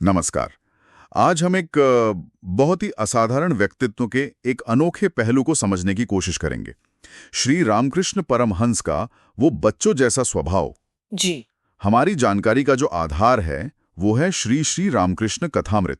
नमस्कार। आज हम एक बहुत ही असाधारण व्यक्तित्व के एक अनोखे पहलू को समझने की कोशिश करेंगे। श्री रामकृष्ण परमहंस का वो बच्चों जैसा स्वभाव। जी। हमारी जानकारी का जो आधार है वो है श्री श्री रामकृष्ण कथामृत,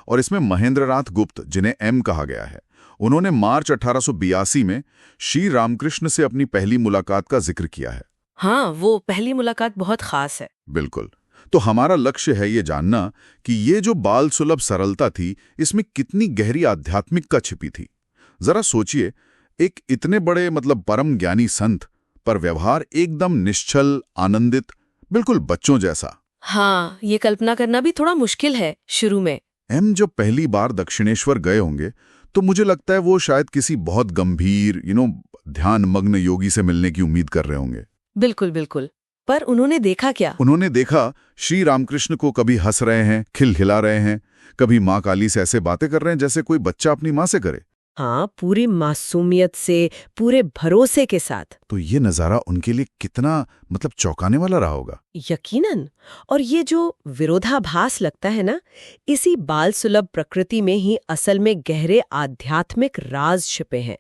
और इसमें महेंद्रनाथ गुप्त, जिन्हें एम कहा गया है, उन्होंने मार्च 1882 में श्री रामकृष्ण से अपनी पहली मुलाकात का जिक्र किया है। हाँ, वो पहली मुलाकात बहुत खास है। बिल्कुल। तो हमारा लक्ष्य है ये जानना कि ये जो बाल सुलभ सरलता थी, इसमें कितनी गहरी आध्यात्मिकता छिपी थी। जरा सोचिए, एक इतने बड़े परम ज्ञानी संत पर व्यवहार एकदम निश्चल, आनंदित, बिल्कुल बच्चों जैसा। हाँ, ये कल्पना करना भी थोड़ा मुश्किल है शुरू में। एम जो पहली बार दक्षिणेश्वर गए होंगे, तो मुझे लगता है वो शायद किसी बहुत गंभीर ध्यान मग्न योगी से मिलने की उम्मीद कर रहे होंगे। बिल्कुल बिल्कुल। पर उन्होंने देखा क्या? उन्होंने देखा श्री रामकृष्ण को कभी हंस रहे हैं, खिलखिला रहे हैं, कभी माँ काली से ऐसे बातें कर रहे हैं जैसे कोई बच्चा अपनी माँ से करे। हाँ, पूरी मासूमियत से, पूरे भरोसे के साथ। तो ये नज़ारा उनके लिए कितना चौंकाने वाला रहा होगा। यकीनन। और ये जो विरोधाभास लगता है ना, इसी बाल सुलभ प्रकृति में ही असल में गहरे आध्यात्मिक राज छिपे हैं।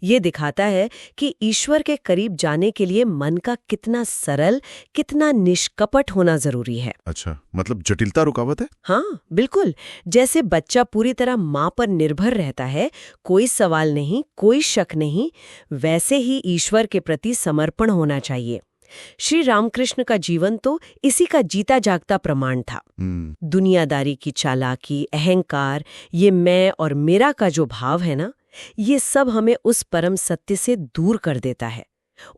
ये दिखाता है कि ईश्वर के करीब जाने के लिए मन का कितना सरल, कितना निष्कपट होना जरूरी है। अच्छा, जटिलता रुकावट है। हाँ, बिल्कुल। जैसे बच्चा पूरी तरह माँ पर निर्भर रहता है, कोई सवाल नहीं, कोई शक नहीं, वैसे ही ईश्वर के प्रति समर्पण होना चाहिए। श्री रामकृष्ण का जीवन तो इसी का जीता जागता प्रमाण था। दुनियादारी की चालाकी, अहंकार, ये मैं और मेरा का जो भाव है ना, ये सब हमें उस परम सत्य से दूर कर देता है।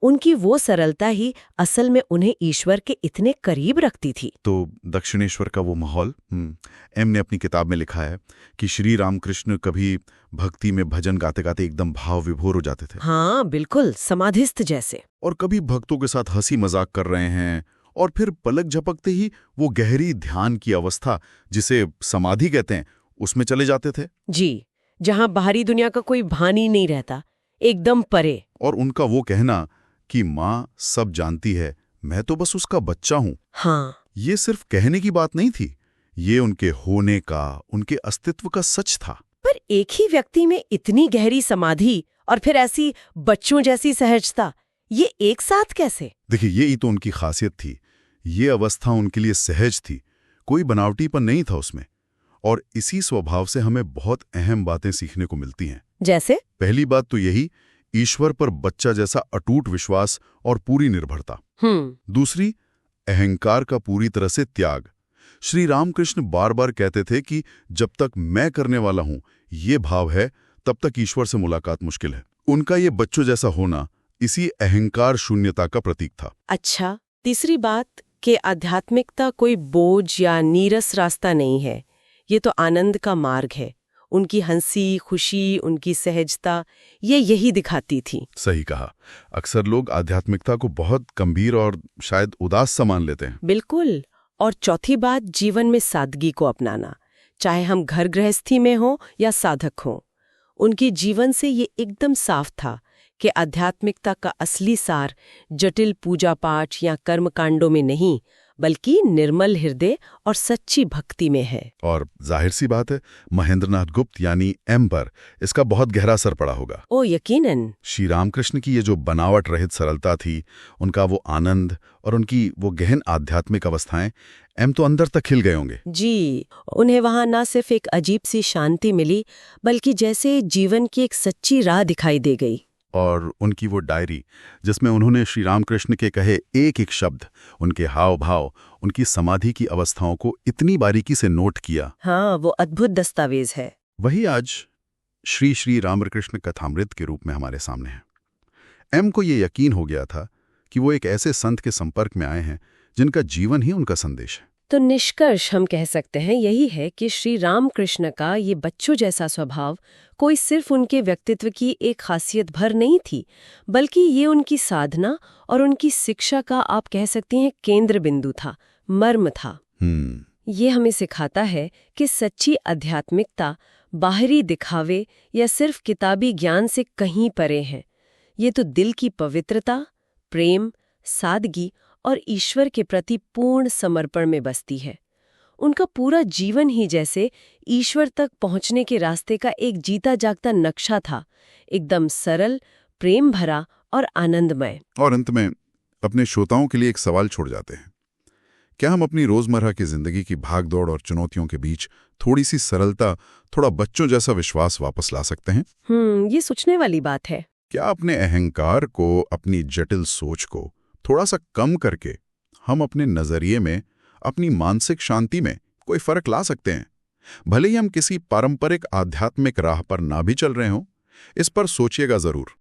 उनकी वो सरलता ही असल में उन्हें ईश्वर के इतने करीब रखती थी। तो दक्षिणेश्वर का वो माहौल, एम ने अपनी किताब में लिखा है कि श्री रामकृष्ण कभी भक्ति में भजन गाते गाते एकदम भाव विभोर हो जाते थे। हाँ, बिल्कुल, समाधिस्थ जैसे। और कभी भक्तों के साथ हंसी मजाक कर रहे हैं, और फिर पलक झपकते ही वो गहरी ध्यान की अवस्था, जिसे समाधि कहते हैं, उसमें चले जाते थे। जी, जहाँ बाहरी दुनिया का कोई भान ही नहीं रहता, एकदम परे। और उनका वो कहना कि माँ सब जानती है, मैं तो बस उसका बच्चा हूं, हाँ, ये सिर्फ कहने की बात नहीं थी, ये उनके होने का, उनके अस्तित्व का सच था। पर एक ही व्यक्ति में इतनी गहरी समाधि और फिर ऐसी बच्चों जैसी सहजता, ये एक साथ कैसे? देखिए, ये ही तो उनकी खासियत थी। ये अवस्था उनके लिए सहज थी, कोई बनावटीपन नहीं था उसमें। और इसी स्वभाव से हमें बहुत अहम बातें सीखने को मिलती हैं। जैसे? पहली बात तो यही, ईश्वर पर बच्चा जैसा अटूट विश्वास और पूरी निर्भरता। दूसरी, अहंकार का पूरी तरह से त्याग। श्री रामकृष्ण बार बार कहते थे कि जब तक मैं करने वाला हूं ये भाव है, तब तक ईश्वर से मुलाकात मुश्किल है। उनका ये बच्चों जैसा होना इसी अहंकार शून्यता का प्रतीक था। अच्छा, तीसरी बात कि आध्यात्मिकता कोई बोझ या नीरस रास्ता नहीं है, ये तो आनंद का मार्ग है। उनकी हंसी, खुशी, उनकी सहजता, ये यही दिखाती थी। सही कहा। अक्सर लोग आध्यात्मिकता को बहुत गंभीर और शायद उदास सा मान लेते हैं। बिल्कुल। और चौथी बात, जीवन में सादगी को अपनाना, चाहे हम घर गृहस्थी में हो या साधक हो। उनके जीवन से ये एकदम साफ था कि आध्यात्मिकता का असली सार जटिल पूजा पाठ या कर्मकांडों में नहीं, बल्कि निर्मल हृदय और सच्ची भक्ति में है। और जाहिर सी बात है, महेंद्रनाथ गुप्त यानी एम पर इसका बहुत गहरा असर पड़ा होगा। ओ यकीनन। श्री रामकृष्ण की ये जो बनावट रहित सरलता थी, उनका वो आनंद और उनकी वो गहन आध्यात्मिक अवस्थाएं, एम तो अंदर तक खिल गए होंगे। जी, उन्हें वहां ना सिर्फ एक अजीब सी शांति मिली, बल्कि जैसे जीवन की एक सच्ची राह दिखाई दे गई। और उनकी वो डायरी, जिसमें उन्होंने श्री रामकृष्ण के कहे एक एक शब्द, उनके हाव भाव, उनकी समाधि की अवस्थाओं को इतनी बारीकी से नोट किया। हाँ, वो अद्भुत दस्तावेज है। वही आज श्री श्री रामकृष्ण कथामृत के रूप में हमारे सामने है। एम को ये यकीन हो गया था कि वो एक ऐसे संत के संपर्क में आए हैं जिनका जीवन ही उनका संदेश है। तो निष्कर्ष हम कह सकते हैं यही है कि श्री रामकृष्ण का ये बच्चों जैसा स्वभाव कोई सिर्फ उनके व्यक्तित्व की एक खासियत भर नहीं थी, बल्कि ये उनकी साधना और उनकी शिक्षा का, आप कह सकते हैं, केंद्र बिंदु था, मर्म था। ये हमें सिखाता है कि सच्ची आध्यात्मिकता बाहरी दिखावे या सिर्फ किताबी ज्ञान से कहीं परे है। ये तो दिल की पवित्रता, प्रेम, सादगी और ईश्वर के प्रति पूर्ण समर्पण में बसती है। उनका पूरा जीवन ही जैसे ईश्वर तक पहुंचने के रास्ते का एक जीता जागता नक्शा था, एकदम सरल, प्रेम भरा और आनंदमय। और अंत में अपने श्रोताओं के लिए एक सवाल छोड़ जाते हैं। क्या हम अपनी रोजमर्रा की जिंदगी की भागदौड़ और चुनौतियों के बीच थोड़ी सी सरलता, थोड़ा बच्चों जैसा विश्वास वापस ला सकते हैं? ये सोचने वाली बात है। क्या अपने अहंकार को, अपनी जटिल सोच को थोड़ा सा कम करके हम अपने नजरिए में, अपनी मानसिक शांति में कोई फर्क ला सकते हैं? भले ही हम किसी पारंपरिक आध्यात्मिक राह पर ना भी चल रहे हों, इस पर सोचिएगा जरूर।